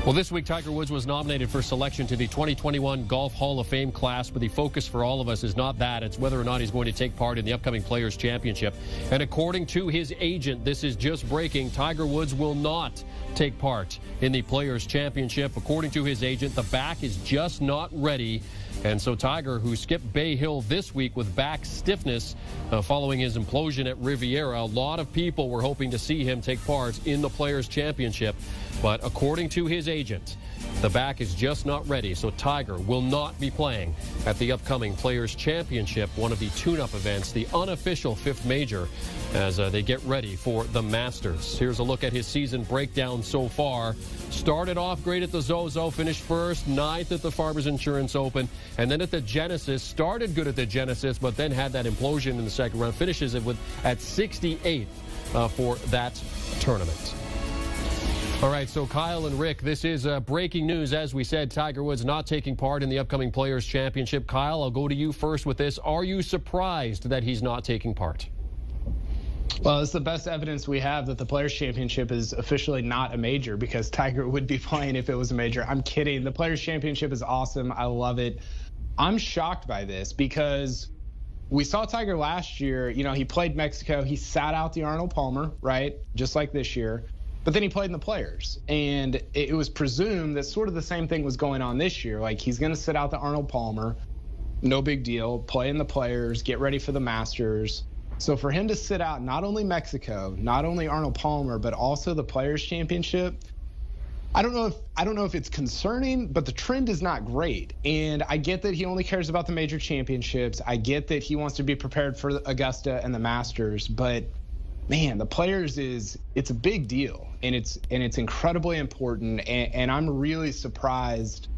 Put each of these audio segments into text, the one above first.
Well, this week, Tiger Woods was nominated for selection to the 2021 Golf Hall of Fame class, but the focus for all of us is not that. It's whether or not he's going to take part in the upcoming Players' Championship. And according to his agent, this is just breaking, Tiger Woods will not take part in the Players' Championship. According to his agent, the back is just not ready. And so Tiger, who skipped Bay Hill this week with back stiffness following his implosion at Riviera, a lot of people were hoping to see him take part in the Players' Championship. But according to his agent, the back is just not ready. So Tiger will not be playing at the upcoming Players' Championship, one of the tune-up events, the unofficial fifth major, as they get ready for the Masters. Here's a look at his season breakdown so far. Started off great at the Zozo, finished first, 9th at the Farmers Insurance Open, and then at the Genesis. Started good at the Genesis, but then had that implosion in the second round. Finishes it at 68th for that tournament. All right, so Kyle and Rick, this is breaking news. As we said, Tiger Woods not taking part in the upcoming Players' Championship. Kyle, I'll go to you first with this. Are you surprised that he's not taking part? Well, it's the best evidence we have that the Players' Championship is officially not a major, because Tiger would be playing if it was a major. I'm kidding. The Players' Championship is awesome. I love it. I'm shocked by this because we saw Tiger last year. You know, he played Mexico. He sat out the Arnold Palmer, right? Just like this year. But then he played in the Players, and it was presumed that sort of the same thing was going on this year. Like, he's going to sit out the Arnold Palmer, no big deal, play in the Players, get ready for the Masters. So for him to sit out not only Mexico, not only Arnold Palmer, but also the Players' Championship, I don't know if it's concerning, but the trend is not great. And I get that he only cares about the major championships. I get that he wants to be prepared for Augusta and the Masters, but man, the Players it's a big deal, and it's incredibly important, and I'm really surprised.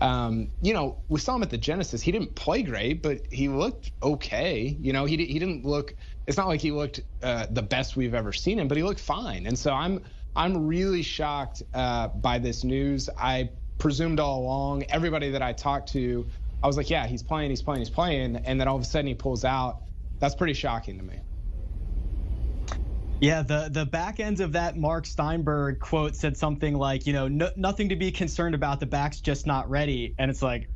You know, we saw him at the Genesis. He didn't play great, but he looked okay. You know, he didn't look. It's not like he looked the best we've ever seen him, but he looked fine. And so I'm really shocked by this news. I presumed all along. Everybody that I talked to, I was like, yeah, he's playing, and then all of a sudden he pulls out. That's pretty shocking to me. Yeah, the back ends of that Mark Steinberg quote said something like, you know, nothing to be concerned about. The back's just not ready. And it's like,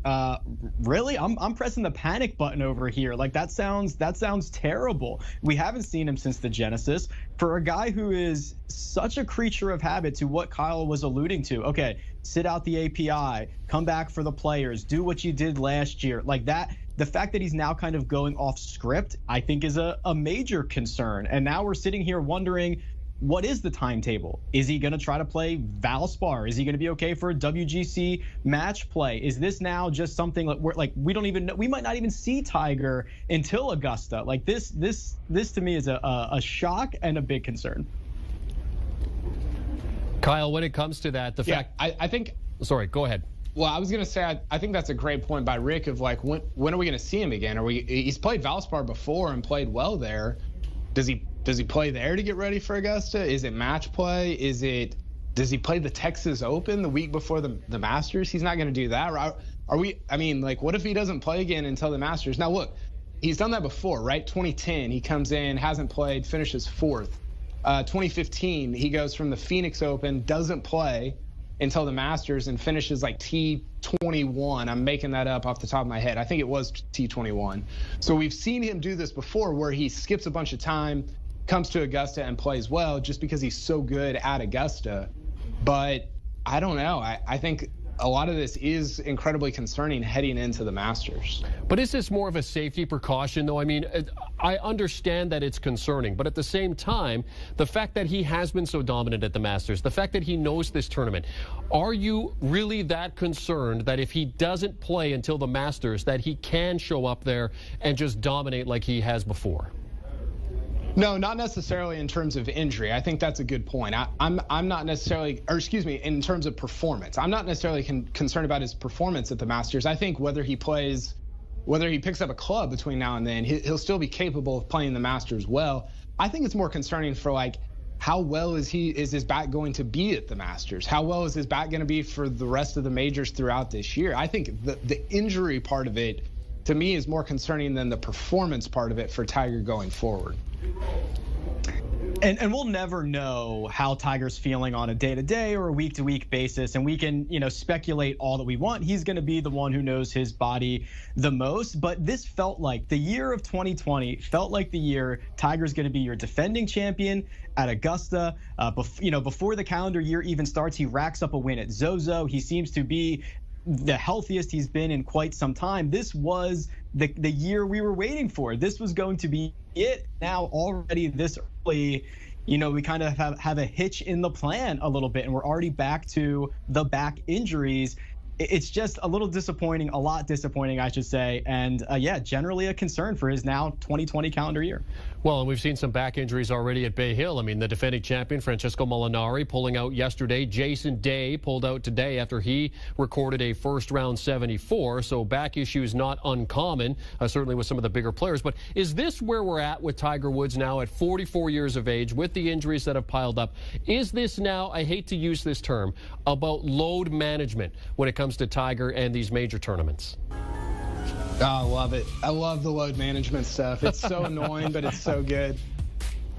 really? I'm pressing the panic button over here. Like, that sounds terrible. We haven't seen him since the Genesis. For a guy who is such a creature of habit, to what Kyle was alluding to. Okay, sit out the API, come back for the Players, do what you did last year. Like that. The fact that he's now kind of going off script, I think, is a major concern. And now we're sitting here wondering, what is the timetable? Is he going to try to play Valspar? Is he going to be okay for a WGC match play? Is this now just something like we don't even know? We might not even see Tiger until Augusta. Like this to me is a shock and a big concern. Kyle, when it comes to that, I think. Sorry, go ahead. Well, I was going to say, I think that's a great point by Rick of like, when are we going to see him again? He's played Valspar before and played well there. Does he play there to get ready for Augusta? Is it match play? Does he play the Texas Open the week before the Masters? He's not going to do that, right? What if he doesn't play again until the Masters? Now, look, he's done that before, right? 2010, he comes in, hasn't played, finishes 4th. 2015, he goes from the Phoenix Open, doesn't play until the Masters, and finishes like T21. I'm making that up off the top of my head. I think it was T21. So we've seen him do this before, where he skips a bunch of time, comes to Augusta and plays well just because he's so good at Augusta. But I don't know. I think a lot of this is incredibly concerning heading into the Masters. But is this more of a safety precaution, though? I mean, I understand that it's concerning, but at the same time, the fact that he has been so dominant at the Masters, the fact that he knows this tournament, are you really that concerned that if he doesn't play until the Masters, that he can show up there and just dominate like he has before? No, not necessarily in terms of injury. I think that's a good point. I'm not necessarily, or excuse me, in terms of performance. I'm not necessarily concerned about his performance at the Masters. I think whether he picks up a club between now and then, he'll still be capable of playing the Masters well. I think it's more concerning for like, how well is his bat going to be at the Masters? How well is his bat going to be for the rest of the majors throughout this year? I think the injury part of it, to me, is more concerning than the performance part of it for Tiger going forward. And we'll never know how Tiger's feeling on a day-to-day or a week-to-week basis, and we can, speculate all that we want. He's going to be the one who knows his body the most, but this felt like the year of 2020 felt like the year Tiger's going to be your defending champion at Augusta. Before the calendar year even starts, he racks up a win at Zozo. He seems to be the healthiest he's been in quite some time. This was the year we were waiting for. This was going to be it. Now already this early, we kind of have a hitch in the plan a little bit, and we're already back to the back injuries. It's just a little disappointing, a lot disappointing, I should say. And generally a concern for his now 2020 calendar year. Well, and we've seen some back injuries already at Bay Hill. I mean, the defending champion, Francesco Molinari, pulling out yesterday. Jason Day pulled out today after he recorded a first-round 74. So back issues not uncommon, certainly with some of the bigger players. But is this where we're at with Tiger Woods now at 44 years of age with the injuries that have piled up? Is this now, I hate to use this term, about load management when it comes to Tiger and these major tournaments? Oh, I love it. I love the load management stuff. It's so annoying, but it's so good.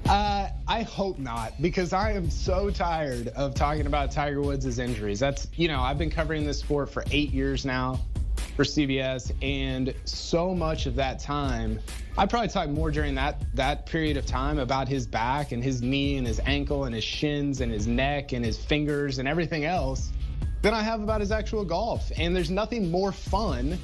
I hope not, because I am so tired of talking about Tiger Woods' injuries. That's, I've been covering this sport for 8 years now for CBS, and so much of that time, I probably talked more during that period of time about his back and his knee and his ankle and his shins and his neck and his fingers and everything else than I have about his actual golf. And there's nothing more fun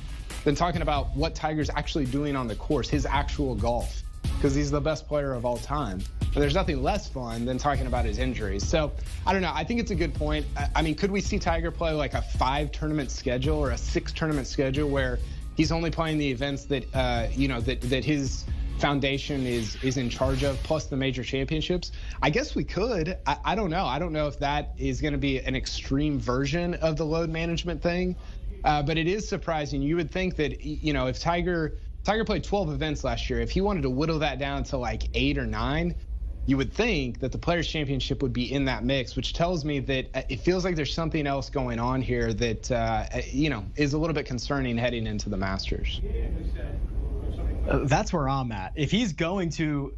than talking about what Tiger's actually doing on the course, his actual golf, because he's the best player of all time. And there's nothing less fun than talking about his injuries. So I don't know. I think it's a good point. I mean, could we see Tiger play like a 5-tournament schedule or a 6-tournament schedule where he's only playing the events that, that his foundation is in charge of, plus the major championships? I guess we could. I don't know. I don't know if that is going to be an extreme version of the load management thing. But it is surprising. You would think that, if Tiger played 12 events last year, if he wanted to whittle that down to like 8 or 9, you would think that the Players' Championship would be in that mix, which tells me that it feels like there's something else going on here that, is a little bit concerning heading into the Masters. That's where I'm at. If he's going to,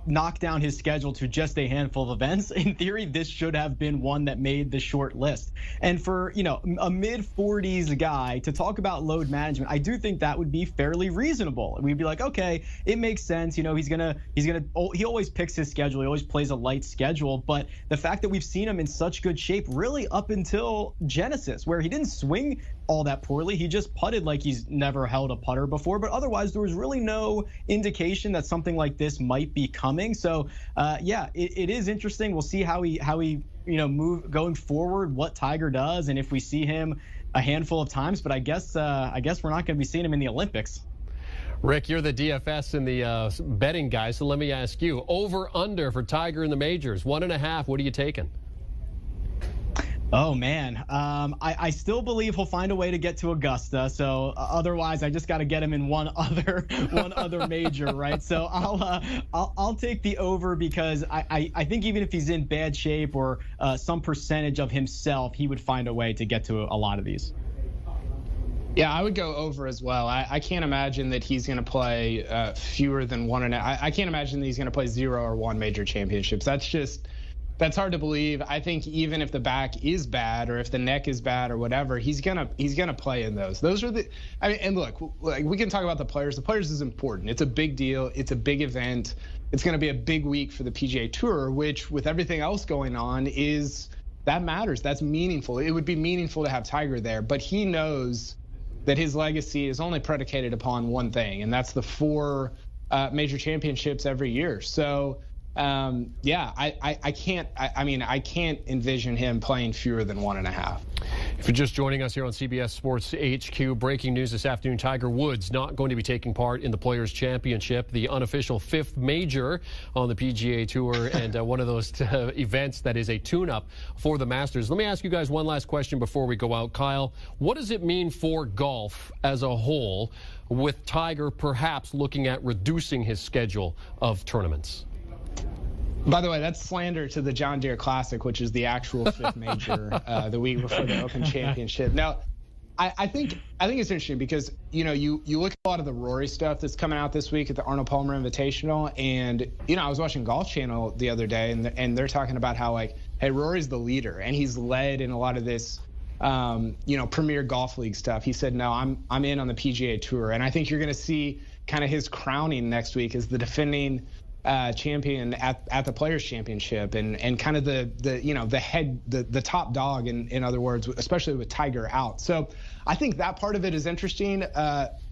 knock down his schedule to just a handful of events, in theory, this should have been one that made the short list. And for, a mid-40s guy to talk about load management, I do think that would be fairly reasonable. We'd be like, okay, it makes sense. He always picks his schedule. He always plays a light schedule. But the fact that we've seen him in such good shape really up until Genesis, where he didn't swing all that poorly. He just putted like he's never held a putter before, but otherwise there was really no indication that something like this might be coming. So it is interesting. We'll see how he move going forward, what Tiger does, and if we see him a handful of times. But I guess we're not going to be seeing him in the Olympics. Rick, you're the DFS and the betting guy, so let me ask you, over under for Tiger in the majors, 1.5. What are you taking? Oh, man. I still believe he'll find a way to get to Augusta. So otherwise, I just got to get him in one other major, right? So I'll take the over, because I think even if he's in bad shape or some percentage of himself, he would find a way to get to a lot of these. Yeah, I would go over as well. I can't imagine that he's going to play fewer than 1.5. I can't imagine that he's going to play 0 or 1 major championships. That's hard to believe. I think even if the back is bad or if the neck is bad or whatever, he's gonna play in those. Those are and look, like, we can talk about the players. The players is important. It's a big deal. It's a big event. It's going to be a big week for the PGA Tour, which, with everything else going on, that matters. That's meaningful. It would be meaningful to have Tiger there, but he knows that his legacy is only predicated upon one thing, and that's the 4 major championships every year. So. I can't envision him playing fewer than 1.5. If you're just joining us here on CBS Sports HQ, breaking news this afternoon: Tiger Woods not going to be taking part in the Players' Championship, the unofficial 5th major on the PGA Tour, and one of those events that is a tune-up for the Masters. Let me ask you guys one last question before we go out. Kyle, what does it mean for golf as a whole, with Tiger perhaps looking at reducing his schedule of tournaments? By the way, that's slander to the John Deere Classic, which is the actual 5th major the week before the Open Championship. Now, I think it's interesting because, you know, you look at a lot of the Rory stuff that's coming out this week at the Arnold Palmer Invitational, and, you know, I was watching Golf Channel the other day, and they're talking about how, like, hey, Rory's the leader, and he's led in a lot of this, you know, Premier Golf League stuff. He said, no, I'm in on the PGA Tour, and I think you're going to see kind of his crowning next week as the defending champion at the Players Championship, and kind of the top dog, in other words, especially with Tiger out. So I think that part of it is interesting.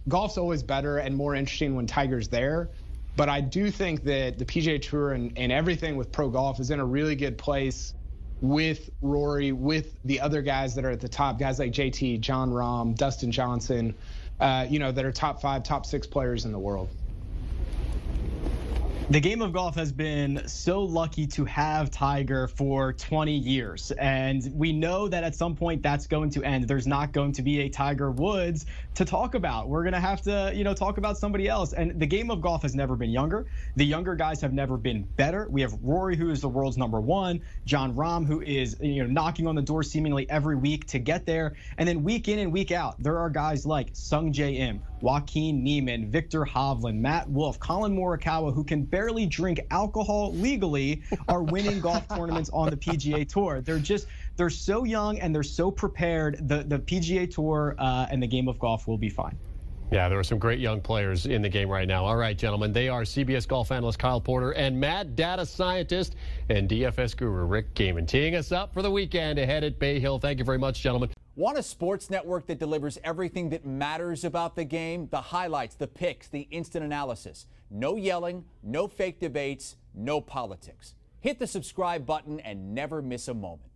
Golf's always better and more interesting when Tiger's there, but I do think that the PGA Tour and everything with pro golf is in a really good place with Rory, with the other guys that are at the top, guys like JT, Jon Rahm, Dustin Johnson, you know, that are top 5, top 6 players in the world. The game of golf has been so lucky to have Tiger for 20 years, and we know that at some point that's going to end. There's not going to be a Tiger Woods to talk about. We're going to have to, you know, talk about somebody else. And the game of golf has never been younger. The younger guys have never been better. We have Rory, who is the world's #1, Jon Rahm, who is, you know, knocking on the door seemingly every week to get there. And then week in and week out, there are guys like Sung Jae Im, Joaquin Niemann, Victor Hovland, Matt Wolff, Colin Morikawa, who can barely drink alcohol legally, are winning golf tournaments on the PGA Tour. They're so young and they're so prepared. The PGA Tour and the game of golf will be fine. Yeah, there are some great young players in the game right now. All right, gentlemen, they are CBS golf analyst Kyle Porter and mad data scientist and DFS guru Rick Gaiman, teeing us up for the weekend ahead at Bay Hill. Thank you very much, gentlemen. Want a sports network that delivers everything that matters about the game? The highlights, the picks, the instant analysis. No yelling, no fake debates, no politics. Hit the subscribe button and never miss a moment.